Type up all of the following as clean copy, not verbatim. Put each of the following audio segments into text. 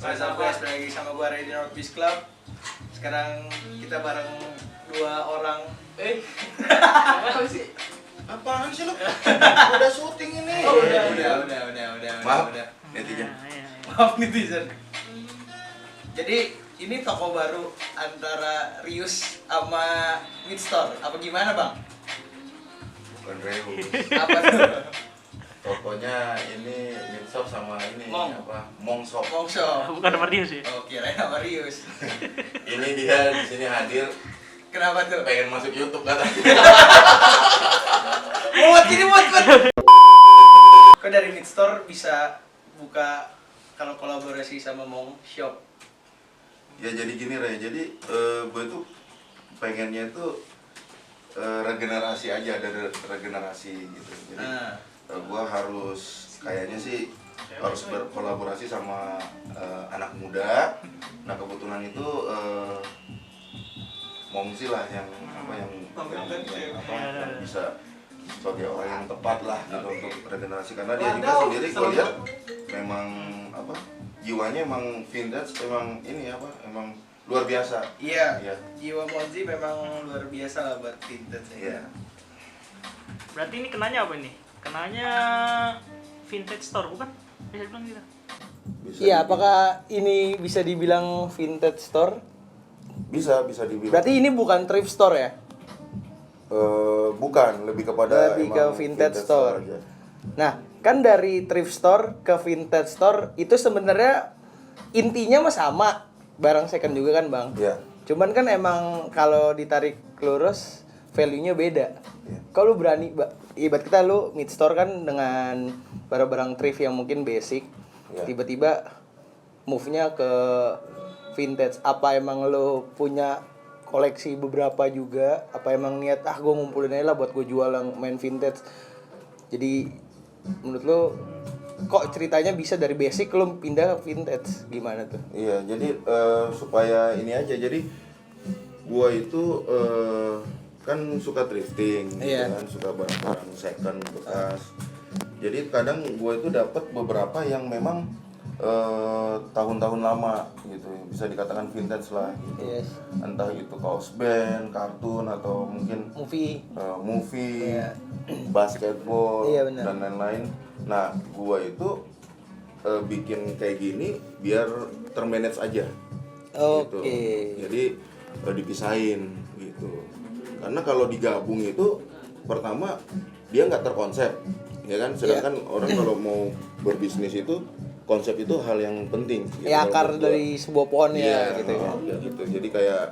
Masa gue lagi sama gue Ray di North Beach Club. Sekarang kita bareng 2 orang. Apa sih? Apaan sih lu? Udah syuting ini. Oh, udah. Maaf, Udah. netizen. Maaf netizen. Jadi ini toko baru antara Rius sama Midstore. Apa gimana bang? Bukan Reus. Apa tuh? Tokonya ini Minshop sama ini Mong. apa? Mongshop. Mongso. Bukan sama Rius ya? Oh kirain sama Rius. Ini dia di sini hadir Kenapa tuh? pengen masuk YouTube katanya. Muat ini muat. Kok dari Midstore bisa buka kalau kolaborasi sama Mong Shop? Ya jadi gini Ray, jadi gue tuh pengennya itu regenerasi aja, ada regenerasi gitu. Jadi gue harus kayaknya sih harus berkolaborasi sama anak muda. Nah kebetulan itu Mongsi lah yang bisa sebagai orang yang tepat lah gitu untuk regenerasi, karena dia juga sendiri gue lihat memang apa jiwanya emang vintage, emang ini apa emang luar biasa. Iya. Iya. Jiwa Monzi memang luar biasa lah buat vintage. Iya. Berarti ini kenanya apa ini? Kenanya vintage store bukan? Bisa dibilang gitu. Iya, apakah ini bisa dibilang vintage store? Bisa dibilang. Berarti ini bukan thrift store ya? Bukan, lebih kepada Lebih emang ke vintage store. aja. Nah, kan dari thrift store ke vintage store itu sebenarnya intinya mah sama, barang second juga kan, Bang? Iya. Cuman kan emang kalau ditarik lurus value-nya beda. Iya. Kalau lu berani, ibarat kita lu mid store kan dengan barang-barang thrift yang mungkin basic, Iya. tiba-tiba move-nya ke vintage. Apa emang lu punya koleksi beberapa juga? Apa emang niat gue ngumpulin aja lah buat gue jual yang main vintage? Jadi menurut lu kok ceritanya bisa dari basic lu pindah ke vintage, gimana tuh? Iya, jadi supaya ini aja, jadi gua itu kan suka thrifting, Iya. gitu kan, suka barang-barang second bekas. Jadi kadang gua itu dapat beberapa yang memang tahun-tahun lama gitu, bisa dikatakan vintage lah gitu. Yes. Entah itu kaos band, kartun, atau mungkin Movie. movie, Iya. basketball, Iya, benar. dan lain-lain. Nah, gua itu bikin kayak gini biar termanage aja. Oke. Gitu. Jadi dipisahin gitu. Karena kalau digabung itu pertama dia nggak terkonsep, ya kan? Sedangkan orang kalau mau berbisnis itu konsep itu hal yang penting. Gitu. Ya akar Kalau gua- dari sebuah pohon ya gitu ya. ya gitu. Jadi kayak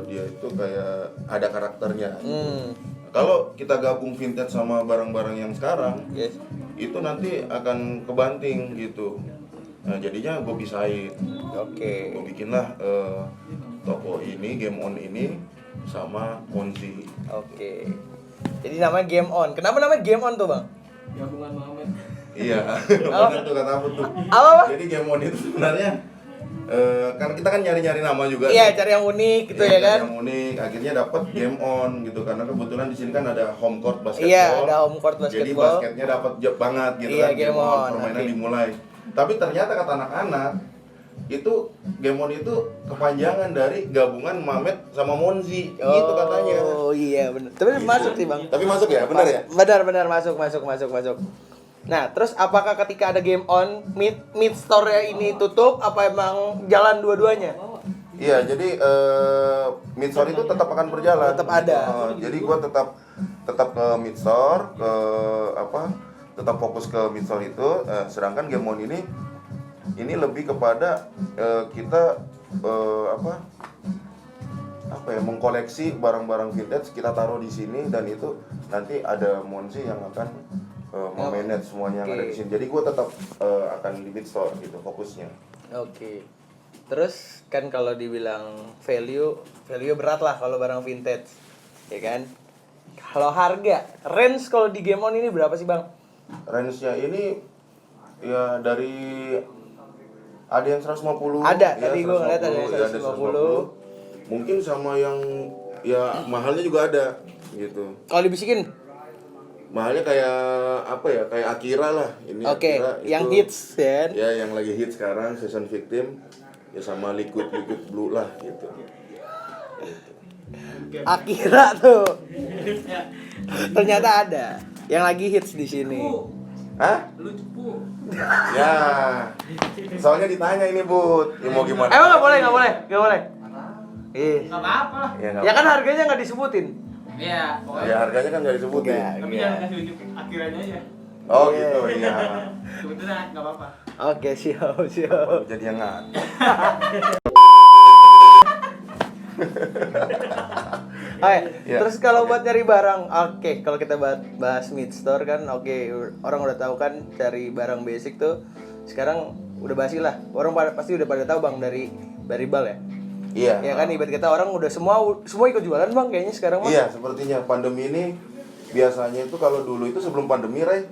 dia itu kayak ada karakternya. Kalau kita gabung vintage sama barang-barang yang sekarang, Yes. itu nanti akan kebanting gitu. Nah jadinya gue pisahin. Oke. Gue bikinlah toko ini, Game On ini sama Monzi. Oke. Jadi namanya Game On. Kenapa namanya Game On tuh, Bang? Gabungan Muhammad. Iya, benar tuh kata apa tuh. Apa? Jadi Game On itu sebenarnya karena kita kan nyari-nyari nama juga. Iya, nih. cari yang unik gitu Iya, ya cari kan? Yang unik, akhirnya dapat Game On gitu, karena kebetulan di sini kan ada home court basketball. Iya, ada home court Jadi basketball. basketnya dapat banget gitu Iya, kan. Game On, Permainan oke. dimulai. Tapi ternyata kata anak-anak itu Game On itu kepanjangan dari gabungan Mamet sama Monzi gitu katanya. Oh iya benar. Tapi Gitu. masuk sih, Bang. Tapi masuk ya, benar ya? Benar masuk. Nah, terus apakah ketika ada Game On mid store ini tutup apa emang jalan dua-duanya? Iya, jadi Midstore itu tetap akan berjalan. Tetap ada. Jadi gua tetap ke Midstore, tetap fokus ke Midstore itu. Sedangkan Game On ini lebih kepada kita mengkoleksi barang-barang vintage, kita taruh di sini, dan itu nanti ada Monzi yang akan memanage semuanya yang ada di sini. Jadi gua tetap akan di Midstore gitu fokusnya. Oke. Terus kan kalau dibilang value berat lah kalau barang vintage. Ya kan? Kalau harga, range kalau di Game On ini berapa sih, Bang? Range-nya ini ya dari ada yang 150. Ada, ya, tadi gua ngeliat ada yang 150, ya, 150. Mungkin sama yang ya mahalnya juga ada gitu. Kalau dibisikin Mahalnya kayak apa ya? Kayak Akira lah. Ini Oke, Akira yang itu, hits kan. ya yang lagi hits sekarang Season Victim ya sama Liquid Blue lah gitu. Akira tuh. Ternyata ada yang lagi hits di sini. Hah? Lu cepu. Ya. Soalnya ditanya ini, Bud. Ya mau gimana? Emang nggak boleh. Nggak apa-apa lah. Ya, Ya kan harganya nggak disebutin. Iya, Ya harganya kan nggak disebutin. Enggak. Tapi jangan kasih unjuk akhirnya aja. Oh Iya. gitu, iya. Sebetulnya nggak apa-apa. Oke, siap. Jadi yang nggak. Oke, Ya, terus kalau oke. buat nyari barang, oke, kalau kita bahas mid store kan, oke, orang udah tahu kan cari barang basic tuh sekarang udah basi lah. Orang pasti udah pada tahu Bang dari bal ya. Iya. Ya kan ibarat kita orang udah semua ikut jualan Bang kayaknya sekarang Bang. Iya, sepertinya pandemi ini biasanya itu kalau dulu itu sebelum pandemi, Ray,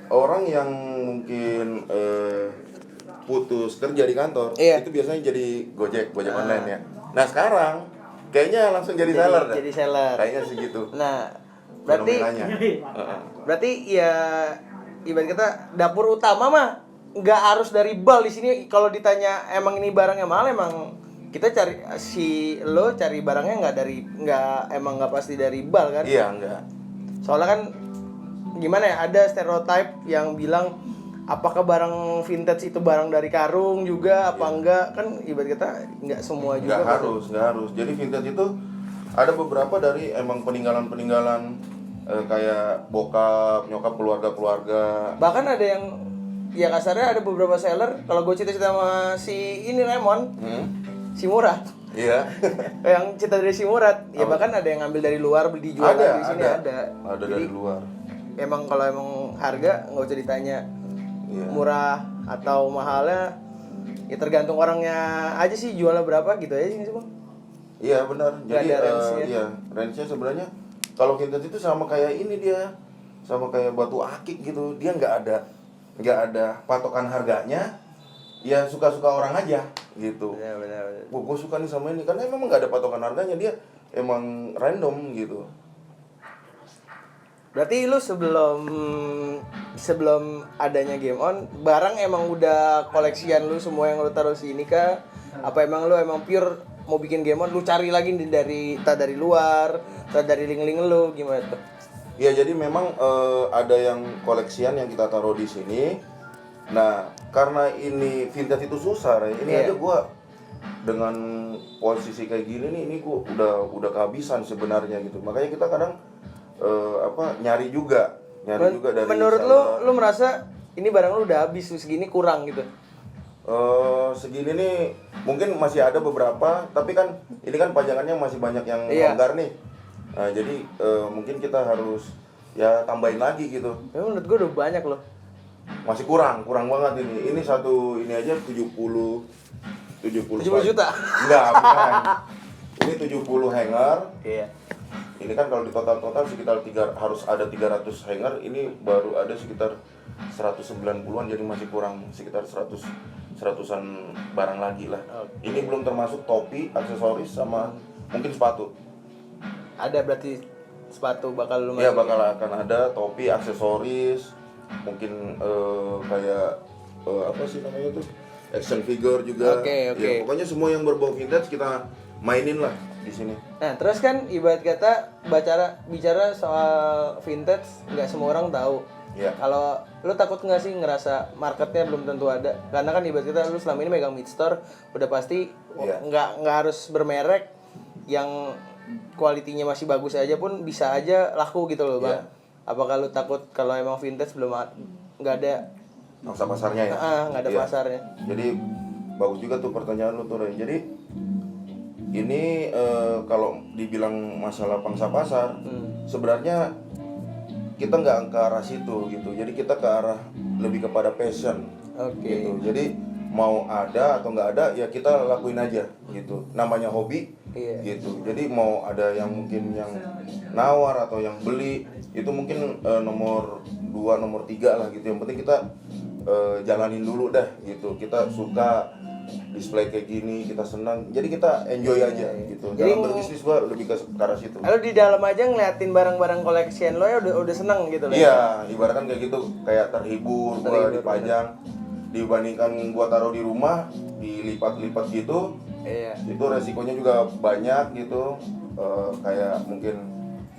orang yang mungkin putus kerja di kantor, Iya. itu biasanya jadi Gojek online ya. Nah sekarang kayaknya langsung jadi seller dah. Jadi seller. Kayaknya segitu. Nah, berarti Fenomenanya. Heeh. berarti ya ibarat kita dapur utama mah nggak harus dari bal di sini. Kalau ditanya emang ini barangnya mahal, emang kita cari lo cari barangnya nggak pasti dari bal kan? Iya, enggak. Soalnya kan gimana ya, ada stereotype yang bilang apakah barang vintage itu barang dari karung juga apa enggak, kan ibarat kita nggak semua juga Nggak harus. Jadi vintage itu ada beberapa dari emang peninggalan kayak bokap, nyokap, keluarga. bahkan ada yang ya kasarnya ada beberapa seller, kalau gue cerita sama si ini Raymond, si Murad. Iya. Yang cerita dari si Murad, ya Apa? bahkan ada yang ngambil dari luar beli dijual lagi di sini ada. Ada Jadi, dari luar. emang kalau emang harga nggak usah ditanya Iya. murah atau mahalnya, ya tergantung orangnya aja sih jualnya berapa gitu aja sih Bang. Iya benar. Nggak Jadi ada range-nya. iya, range-nya sebenarnya kalau vintage itu sama kayak ini dia, sama kayak batu akik gitu. Dia nggak ada patokan harganya. Ya suka-suka orang aja gitu. Benar. Wah, gue suka nih sama ini karena memang nggak ada patokan harganya, dia emang random gitu. Berarti lu sebelum adanya Game On, barang emang udah koleksian lu semua yang lu taruh sini kah? Apa emang lu emang pure mau bikin Game On, lu cari lagi dari luar, dari link-link lu gimana tuh? Ya jadi memang ada yang koleksian yang kita taruh di sini. Nah karena ini vintage itu susah, Ray. Ini Iya. aja gua dengan posisi kayak gini nih, ini gua udah kehabisan sebenarnya gitu. Makanya kita kadang nyari juga dari Menurut sana. lu merasa ini barang lu udah habis segini kurang gitu? Segini nih mungkin masih ada beberapa, tapi kan ini kan pajangannya masih banyak yang Iya. longgar nih. Nah jadi mungkin kita harus ya tambahin lagi gitu. Ya, menurut gua udah banyak loh. Masih kurang banget ini. Ini satu ini aja 70 juta. Enggak, bukan. Ini 70 hanger. Iya. Ini kan kalau di total sekitar harus ada 300 hanger, ini baru ada sekitar 190-an, jadi masih kurang sekitar 100-an barang lagi lah. Oke. Ini belum termasuk topi, aksesoris sama mungkin sepatu. Ada berarti sepatu bakal lu Iya, masukin? bakal akan ada topi, aksesoris, mungkin kayak apa sih namanya tuh? Action figure juga. Oke. Ya, pokoknya semua yang berbau vintage kita mainin lah di sini. Nah, terus kan ibarat kata bicara soal vintage, nggak semua orang tahu. Iya. Kalau lu takut nggak sih ngerasa marketnya belum tentu ada? Karena kan ibarat kata lu selama ini megang mid store, udah pasti Iya. nggak harus bermerek, yang kualitinya masih bagus aja pun bisa aja laku gitu loh Bang. Iya. Apakah lu takut kalau emang vintage nggak ada Mangsa pasarnya ya. nggak ada Iya. pasarnya? Jadi bagus juga tuh pertanyaan lu tuh, Ray. Jadi ini kalau dibilang masalah pangsa pasar, sebenarnya kita nggak ke arah situ gitu. Jadi kita ke arah lebih kepada passion. Oke. Gitu. Jadi mau ada atau nggak ada ya kita lakuin aja gitu. Namanya hobi. Iya. Gitu. Jadi mau ada yang mungkin yang nawar atau yang beli itu mungkin nomor 2, nomor 3 lah gitu. Yang penting kita jalanin dulu dah gitu. Kita suka display kayak gini, kita senang. Jadi kita enjoy aja gitu. Jadi Dalam berbisnis gua lebih ke arah situ. Lo di dalam aja ngeliatin barang-barang koleksian lo ya udah seneng gitu loh. Iya, ibaratkan kayak gitu, kayak terhibur gua dipajang. Dibandingkan gua taruh di rumah, dilipat-lipat gitu. Iya. Itu resikonya juga banyak gitu. Kayak mungkin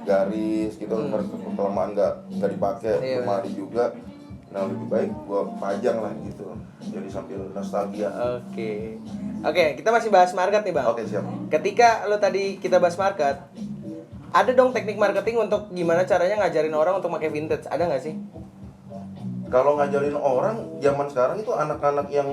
garis gitu, kelamaan nggak dipakai, lemari juga. Nah lebih baik gua pajang lah gitu, jadi sambil nostalgia. Oke, kita masih bahas market nih bang. Oke, siap. Ketika lo tadi kita bahas market, ada dong teknik marketing untuk gimana caranya ngajarin orang untuk pakai vintage, ada nggak sih? Kalau ngajarin orang zaman sekarang itu anak-anak yang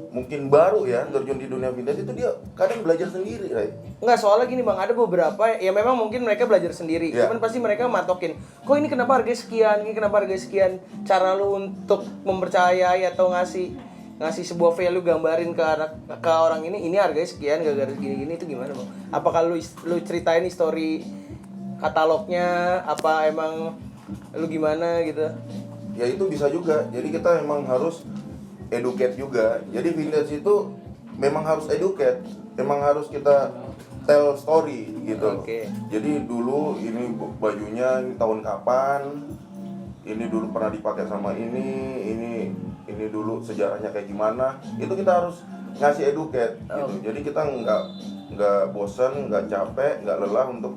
mungkin baru ya terjun di dunia vintage itu dia kadang belajar sendiri, right? Enggak, soalnya gini bang, ada beberapa ya memang mungkin mereka belajar sendiri, cuman pasti mereka matokin, kok ini kenapa harga sekian, ini kenapa harga sekian. Cara lu untuk mempercayai atau ngasih sebuah value, gambarin ke orang ini harganya sekian, gara-gara gini itu gimana bang? Apakah lu ceritain history katalognya, apa emang lu gimana gitu? Ya itu bisa juga, jadi kita emang harus educate juga. Jadi vintage itu memang harus educate, memang harus kita tell story gitu. Jadi dulu ini bajunya ini tahun kapan, ini dulu pernah dipakai sama ini dulu sejarahnya kayak gimana. Itu kita harus ngasih educate gitu. Jadi kita nggak bosan, nggak capek, nggak lelah untuk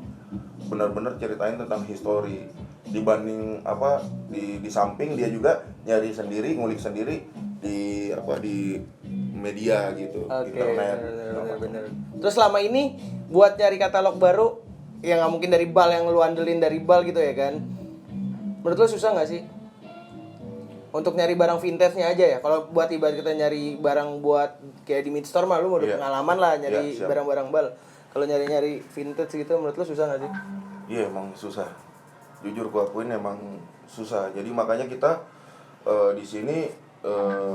benar-benar ceritain tentang history. Dibanding di samping dia juga nyari sendiri, ngulik sendiri di media gitu, internet. Bener. Terus selama ini buat nyari katalog baru yang nggak mungkin dari BAL, yang lu andelin dari BAL gitu ya kan? Menurut lu susah nggak sih untuk nyari barang vintage-nya aja ya? Kalau buat ibarat kita nyari barang buat kayak di Midstore mah lu udah pengalaman lah nyari barang-barang BAL. Kalau nyari vintage gitu menurut lu susah nggak sih? Iya emang susah. Jujur gua akuin emang susah. Jadi makanya kita di sini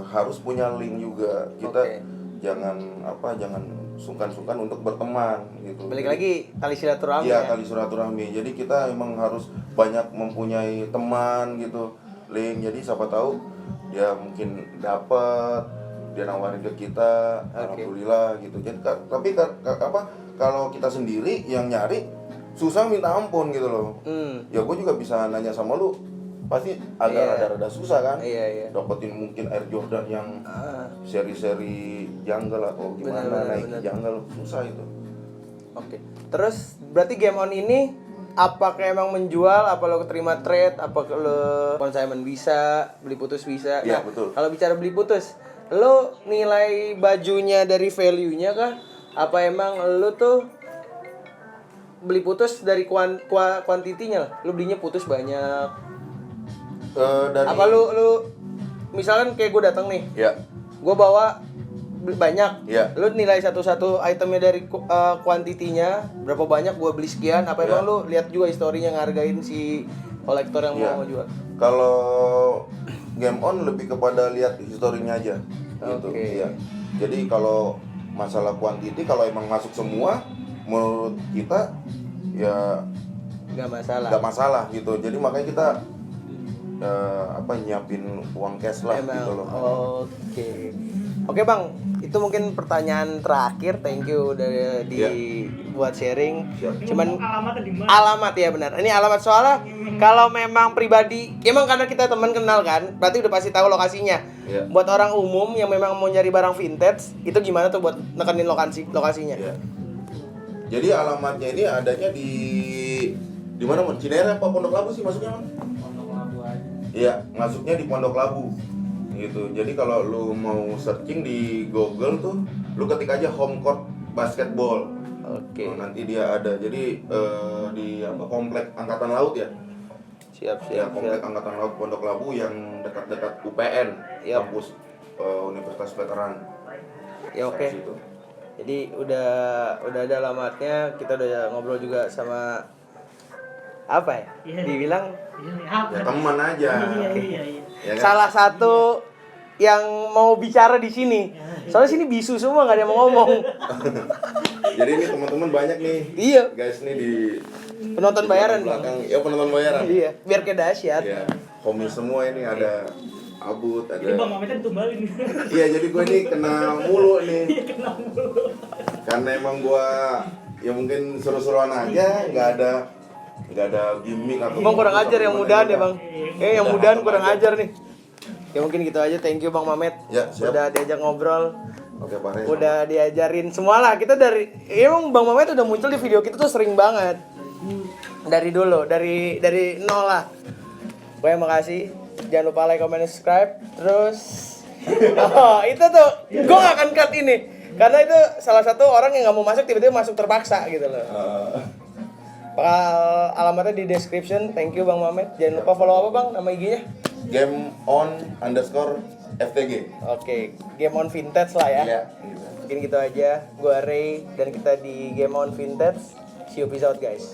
harus punya link juga. Kita jangan sungkan-sungkan untuk berteman gitu. Balik lagi tali silaturahmi. Iya, tali silaturahmi. Jadi kita emang harus banyak mempunyai teman gitu, link. Jadi siapa tahu dia mungkin dapat, dia nawarin ke kita, alhamdulillah gitu. Jadi tapi kalau kita sendiri yang nyari susah minta ampun gitu loh. Ya gue juga bisa nanya sama lu, pasti agak rada susah kan. Dapetin mungkin Air Jordan yang seri-seri jungle atau gimana, Nike jungle, susah itu. Terus berarti Game On ini apakah emang menjual, apa lo keterima trade, apa lo consignment bisa, beli putus bisa? Iya, betul. Kalau bicara beli putus, lo nilai bajunya dari value-nya kah? Apa emang lo tuh beli putus dari kuantitinya lah? Lo belinya putus banyak? Apa lu misalkan kayak gue datang nih, gue bawa banyak, lu nilai satu-satu itemnya dari kuantitinya berapa banyak, gue beli sekian, apa emang lu lihat juga historinya, ngargain si kolektor yang mau jual? Kalau Game On lebih kepada lihat historinya aja gitu. Jadi kalau masalah kuantiti, kalau emang masuk semua menurut kita ya nggak masalah gitu. Jadi makanya kita nyiapin uang cash lah gitu loh. Oke bang, itu mungkin pertanyaan terakhir. Thank you udah buat sharing. Cuman alamatnya di mana? Alamat ya benar. Ini alamat soalnya kalau memang pribadi, emang karena kita teman kenal kan, berarti udah pasti tahu lokasinya. Buat orang umum yang memang mau nyari barang vintage, itu gimana tuh buat nekenin lokasinya? Jadi alamatnya ini adanya di mana, Mon? Cinere apa Pondok Labu sih masuknya, Mon? Pondok Labu aja. Iya, masuknya di Pondok Labu. Gitu. Jadi kalau lu mau searching di Google tuh, lu ketik aja Home Court Basketball. Nanti dia ada. Jadi di komplek Angkatan Laut ya. Siap. Komplek Angkatan Laut Pondok Labu yang dekat-dekat UPN, kampus Universitas Veteran. Situ. Jadi udah ada alamatnya, kita udah ngobrol juga sama apa ya? Dibilang teman aja. Iya. Ya kan? Salah satu yang mau bicara di sini. Soalnya sini bisu semua, nggak ada yang mau ngomong. Jadi ini teman-teman banyak nih. Iya. Guys nih di penonton bayaran belakang. Ya penonton bayaran. Iya, biar kayak dahsyat. Iya. Komis semua ini ada kabut, ada. Jadi Bang Mametnya ditumbalin. Iya, jadi gue nih kena mulu nih. Iya, kena mulu. Karena emang gue ya mungkin seru-seruan aja, nggak ada gimmick atau. Bang kurang ajar yang mudahan ya bang. Yang mudahan kurang ajar nih. Ya mungkin gitu aja. Thank you Bang Mamet. Ya, siap. Udah diajak ngobrol. Oke, Pak Rey. Udah diajarin semua lah. Kita dari emang Bang Mamet udah muncul di video kita tuh sering banget. Dari dulu, dari nol lah. Gue makasih. Jangan lupa like, comment, subscribe. Terus itu tuh gue gak akan cut ini. Karena itu salah satu orang yang gak mau masuk tiba-tiba masuk terpaksa gitu loh. Alamatnya di description. Thank you Bang Mamet. Jangan lupa follow apa Bang nama IG-nya? GameOn_FTG. Oke, Game On Vintage lah ya. Iya. Mungkin gitu aja. Gua Ray dan kita di Game On Vintage. See you, peace out guys.